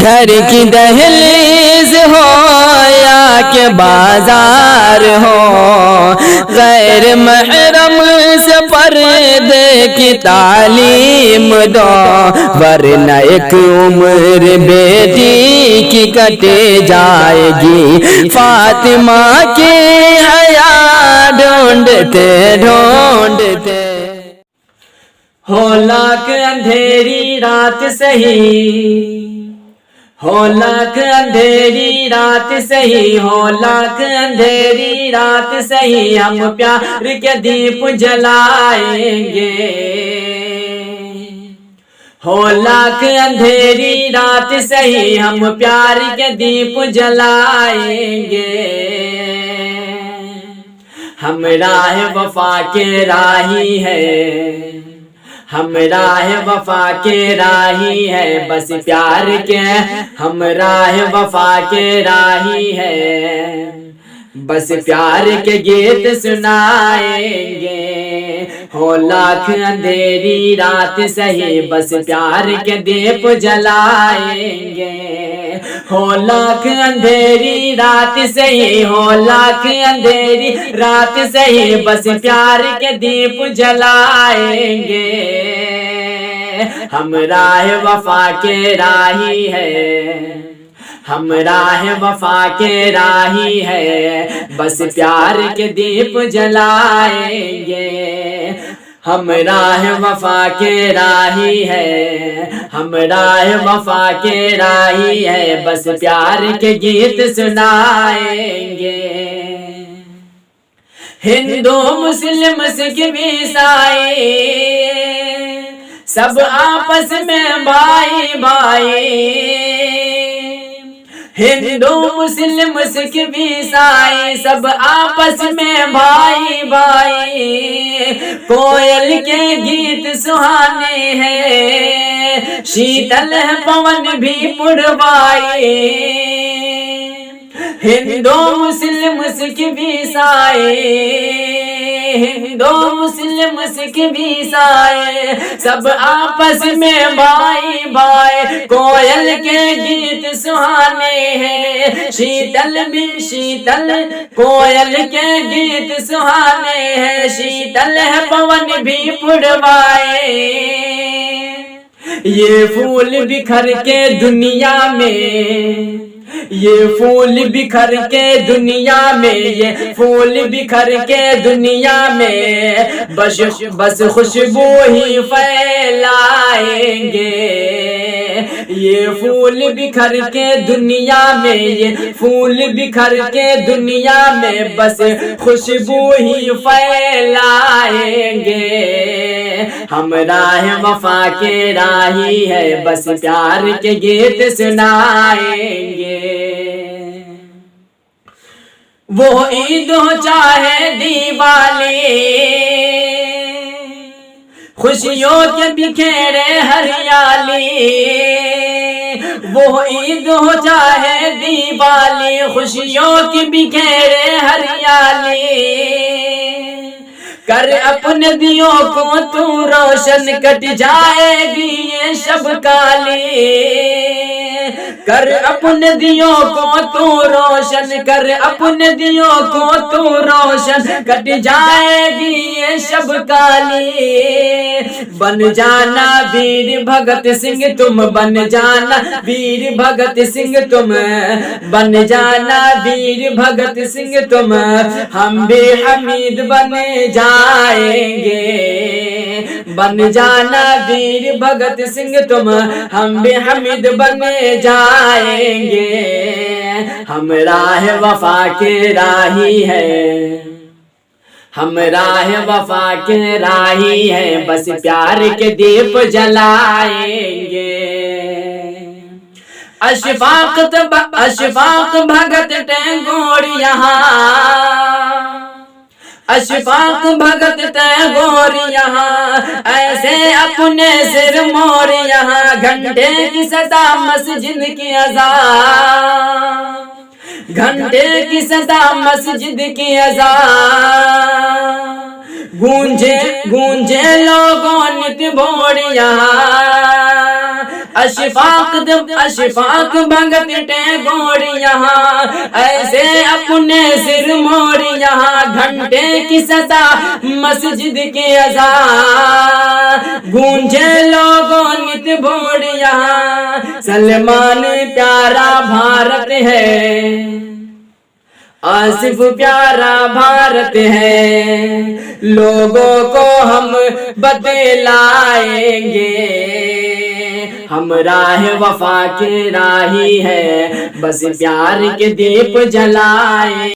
घर की दहलीज हो या के बाजार हो, गैर महरम से पर्दे की तालीम दो, वरना एक उम्र बेटी की कटे जाएगी। फातिमा की हया ढूंढते ढूंढते हो लाख अंधेरी रात सही, हो लाख अंधेरी रात सही, हो लाख अंधेरी रात सही, हम प्यार के दीप जलाएंगे। हो लाख अंधेरी रात सही, हम प्यार के दीप जलाएंगे। हम राह वफा के राही है, हम राह वफा के राही है, बस प्यार के हम राह वफा के राही है, बस प्यार के गीत सुनाएंगे। हो लाख अंधेरी रात सही, बस प्यार के दीप जलाएंगे। हो लाख अंधेरी रात सही, हो लाख अंधेरी रात सही, बस प्यार के दीप जलाएंगे। हम राह वफा के राही है, हम राह वफा के राही है, बस प्यार के दीप जलाएंगे। हम राह वफा के राही है, हम राह वफा के राही है, बस प्यार के गीत सुनाएंगे। हिंदू मुस्लिम सिख ईसाई सब आपस में भाई भाई, हिंदू मुस्लिम सिख ईसाई सब आपस में भाई भाई। कोयल के गीत सुहाने हैं, शीतल है पवन भी पुरवाए। हिंदू मुस्लिम सिख ईसाई, हिंदू मुस्लिम सिख ईसाई सब आपस में भाई भाई। कोयल के गीत सुहाने हैं, शीतल भी शीतल, कोयल के गीत सुहाने हैं, शीतल है पवन भी पुरवाए। ये फूल बिखर के दुनिया में, ये फूल बिखर के दुनिया में, ये फूल बिखर के दुनिया में, बस बस खुशबू ही फैलाएंगे। ये फूल बिखर के दुनिया में, ये फूल बिखर के दुनिया में, बस खुशबू ही फैलाएंगे। हम राह वफा के राही है, बस प्यार के गीत सुनाएंगे। वो ईद हो चाहे दिवाली, खुशियों के बिखेरे हरियाली। वो ईद हो चाहे दिवाली, खुशियों के बिखेरे हरियाली। कर अपने दियों को तू रोशन, कट जाएगी ये शब काली। कर अपने दियों को तू रोशन, कर अपने दियों को तू रोशन, कट जाएगी ये शब काली। बन जाना वीर भगत सिंह तुम, बन जाना वीर भगत सिंह तुम, बन जाना वीर भगत सिंह तुम। हम भी हमीद बने जाएंगे, बन जाना वीर भगत सिंह तुम, हम भी हमीद बने जाएंगे। हम राह वफा के राही है, हम राह वफा के राही है, बस प्यार के दीप जलाएंगे। अशफाक भगत टैगोर यहाँ, अशफाक भगत टैगोर यहाँ, ऐसे अपने सिर मोर यहाँ। घंटे की सदा मस्जिद की अज़ान, घंटे की सदा मस्जिद की अज़ान। गूंजे गूंजे लोगों नित भोर यहाँ, अशफाक भगत टैगोर यहाँ ऐसे अपने सिर मोड़ यहाँ घंटे की सदा मस्जिद के अज़ान गूंजे लोगों नित भोर यहाँ सलमान प्यारा भारत है आसिफ प्यारा भारत है लोगों को हम बतलाएंगे हम राह वफा के राही है बस प्यार के दीप जलाए।